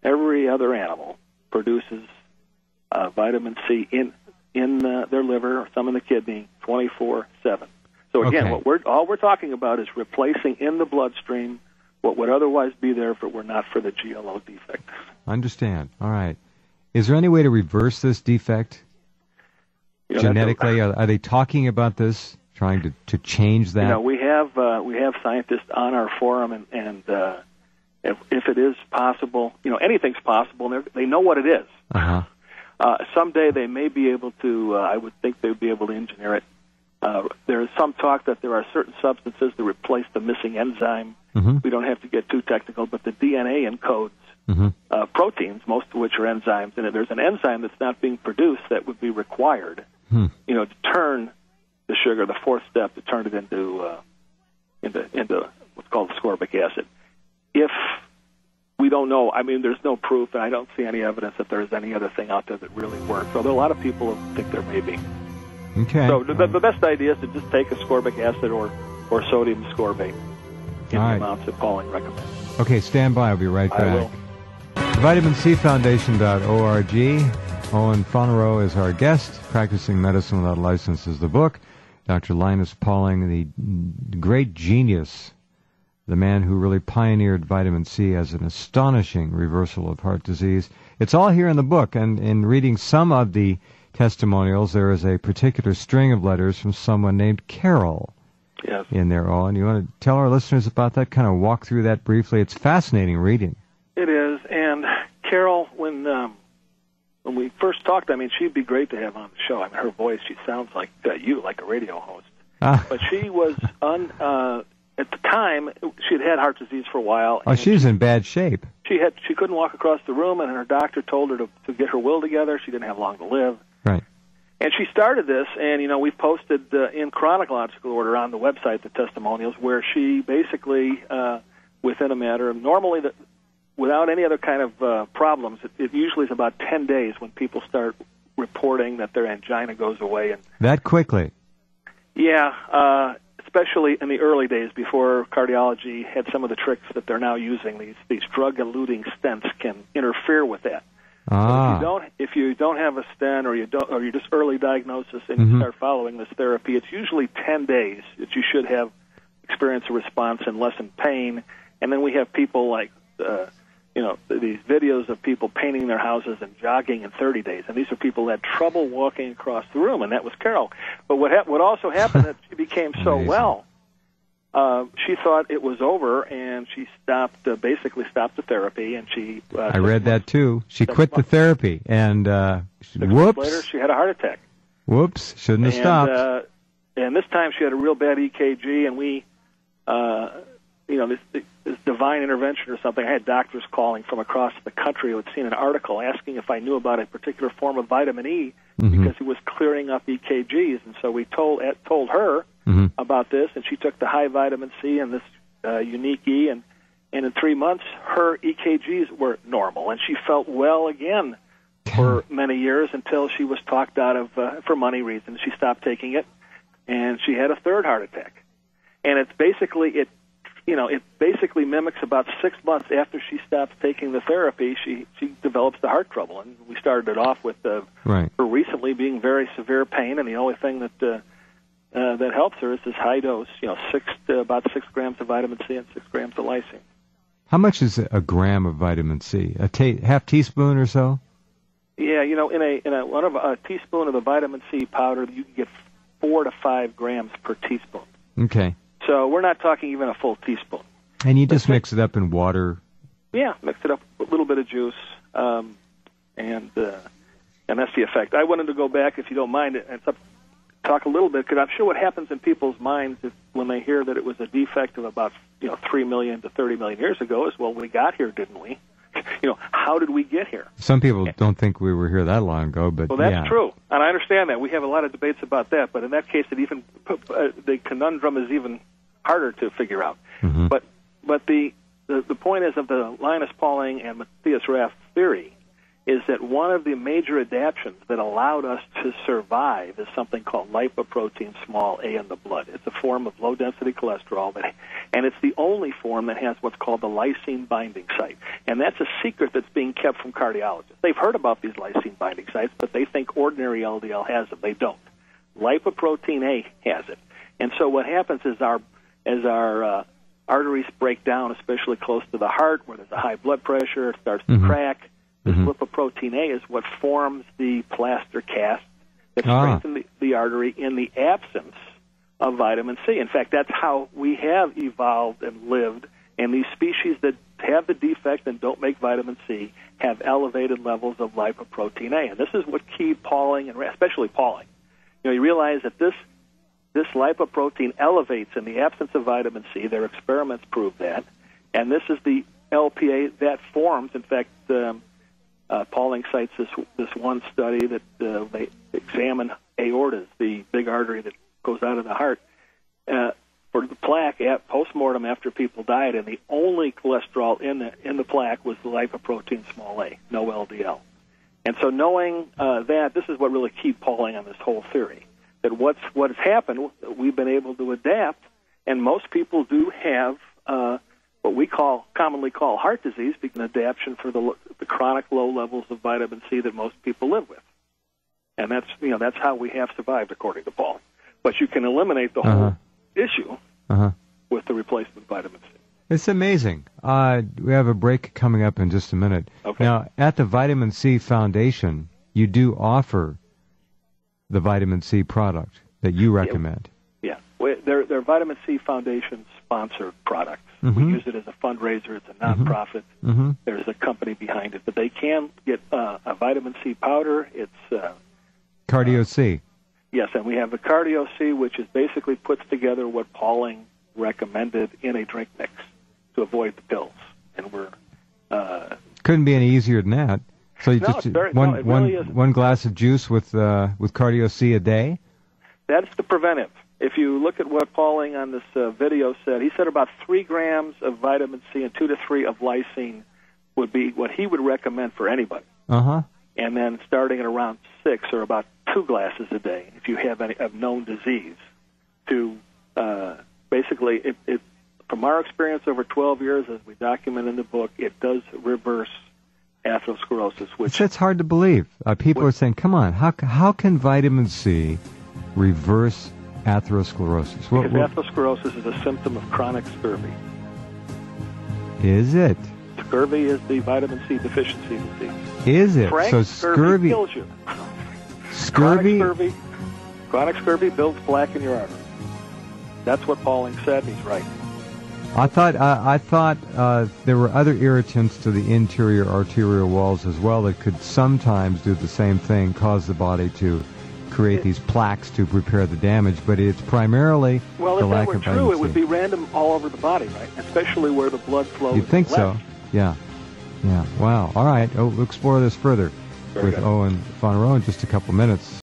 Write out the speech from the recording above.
every other animal produces vitamin C in their liver, or some in the kidney, 24/7. So again, all we're talking about is replacing in the bloodstream what would otherwise be there if it were not for the GLO defect. Understand. All right. Is there any way to reverse this defect genetically? Are they talking about this, trying to change that? We have scientists on our forum, and if it is possible, anything's possible, and they know what it is. Uh-huh. Someday they may be able to, I would think they would be able to engineer it. There is some talk that there are certain substances that replace the missing enzyme. Mm-hmm. We don't have to get too technical, but the DNA encodes proteins, most of which are enzymes, and there's an enzyme that's not being produced that would be required, to turn the sugar, the fourth step, to turn it into what's called ascorbic acid. If we don't know, there's no proof, and I don't see any evidence that there's any other thing out there that really works, although a lot of people think there may be. Okay. So the best idea is to just take ascorbic acid or sodium ascorbate in the amounts that Pauling recommends. Okay, stand by. I'll be right back. I will. VitaminCFoundation.org. Owen Fonorow is our guest. Practicing Medicine Without License is the book. Dr. Linus Pauling, the great genius, the man who really pioneered vitamin C as an astonishing reversal of heart disease. It's all here in the book, and in reading some of the testimonials, there is a particular string of letters from someone named Carol in there, Owen. You want to tell our listeners about that, kind of walk through that briefly? It's fascinating reading. It is, and Carol, when we first talked, she'd be great to have on the show. Her voice, she sounds like you, like a radio host. But she was, at the time, she'd had heart disease for a while. Oh, she's in bad shape. She couldn't walk across the room, and her doctor told her to get her will together. She didn't have long to live. Right. And she started this, and, we've posted in chronological order on the website the testimonials where she basically, within a matter of, normally, without any other kind of problems, it usually is about 10 days when people start reporting that their angina goes away. And that quickly? Yeah, especially in the early days before cardiology had some of the tricks that they're now using. These drug-eluting stents can interfere with that. So if you don't have a stent, or you're just early diagnosis and you start following this therapy, it's usually 10 days that you should have experienced a response and lessen pain. And then we have people like these videos of people painting their houses and jogging in 30 days, and these are people who had trouble walking across the room, and that was Carol. But what also happened that she became so well, she thought it was over, and she basically stopped the therapy, and she... I read that, too. She quit the therapy, and whoops. Later, she had a heart attack. Whoops, shouldn't have stopped. And this time she had a real bad EKG, and we... this divine intervention or something. I had doctors calling from across the country who had seen an article asking if I knew about a particular form of vitamin E because it was clearing up EKGs. And so we told her about this, and she took the high vitamin C and this unique E, and in 3 months her EKGs were normal, and she felt well again for many years until she was talked out of, for money reasons, she stopped taking it, and she had a third heart attack. And it's basically, it basically mimics about 6 months after she stops taking the therapy, she develops the heart trouble. And we started it off with her recently being very severe pain, and the only thing that helps her is this high dose, about 6 grams of vitamin C and 6 grams of lysine. How much is a gram of vitamin C? Half teaspoon or so? Yeah, in a teaspoon of the vitamin C powder, you can get 4 to 5 grams per teaspoon. Okay. So we're not talking even a full teaspoon. And you just mix it up in water? Yeah, mix it up with a little bit of juice, and that's the effect. I wanted to go back, if you don't mind, and talk a little bit, because I'm sure what happens in people's minds is when they hear that it was a defect of about 3 million to 30 million years ago is, well, we got here, didn't we? How did we get here? Some people don't think we were here that long ago, but well, that's true, and I understand that. We have a lot of debates about that, but in that case, the conundrum is even harder to figure out. Mm-hmm. But the point is of the Linus Pauling and Matthias Raff theory is that one of the major adaptions that allowed us to survive is something called lipoprotein small a in the blood. It's a form of low-density cholesterol, and it's the only form that has what's called the lysine binding site. And that's a secret that's being kept from cardiologists. They've heard about these lysine binding sites, but they think ordinary LDL has them. They don't. Lipoprotein A has it. And so what happens is as our arteries break down, especially close to the heart where there's a high blood pressure, it starts to crack. This lipoprotein A is what forms the plaster cast that strengthens the artery in the absence of vitamin C. In fact, that's how we have evolved and lived, and these species that have the defect and don't make vitamin C have elevated levels of lipoprotein A. And this is what key Pauling, and especially Pauling. You realize that this lipoprotein elevates in the absence of vitamin C. Their experiments prove that. And this is the LPA that forms. In fact, Pauling cites this one study that they examine aortas, the big artery that goes out of the heart, for the plaque at postmortem after people died, and the only cholesterol in the plaque was the lipoprotein small a, no LDL. And so knowing that, this is what really keep Pauling on this whole theory, that what has happened, we've been able to adapt, and most people do have what we commonly call heart disease, because an adaptation for the chronic low levels of vitamin C that most people live with. And that's how we have survived, according to Paul. But you can eliminate the whole issue with the replacement vitamin C. It's amazing. We have a break coming up in just a minute. Okay. Now, at the Vitamin C Foundation, you do offer the vitamin C product that you recommend. Yeah. They're Vitamin C Foundation sponsored products. We use it as a fundraiser. It's a nonprofit. There's a company behind it. But they can get a vitamin C powder. It's Cardio C. Yes, and we have the Cardio C, which is basically puts together what Pauling recommended in a drink mix to avoid the pills. And we're couldn't be any easier than that. So you just it really is. One glass of juice with Cardio C a day. That's the preventive. If you look at what Pauling on this video said, he said about 3 grams of vitamin C and 2 to 3 of lysine would be what he would recommend for anybody. And then starting at around 6 or about 2 glasses a day, if you have any known disease, to basically, it from our experience over 12 years, as we document in the book, it does reverse atherosclerosis. Which it's hard to believe. People are saying, "Come on, how can vitamin C reverse atherosclerosis?" Because atherosclerosis is a symptom of chronic scurvy. Is it? Scurvy is the vitamin C deficiency disease. Is it? Frank, so scurvy kills you. Scurvy? Chronic scurvy builds plaque in your artery. That's what Pauling said, and he's right. I thought there were other irritants to the interior arterial walls as well that could sometimes do the same thing, cause the body to create these plaques to repair the damage, but it's primarily the lack of vitamin C. Well, if that were true, it would be random all over the body, right? Especially where the blood flows. You'd think so. Yeah. Wow. All right. We'll explore this further with Owen Fonorow in just a couple minutes.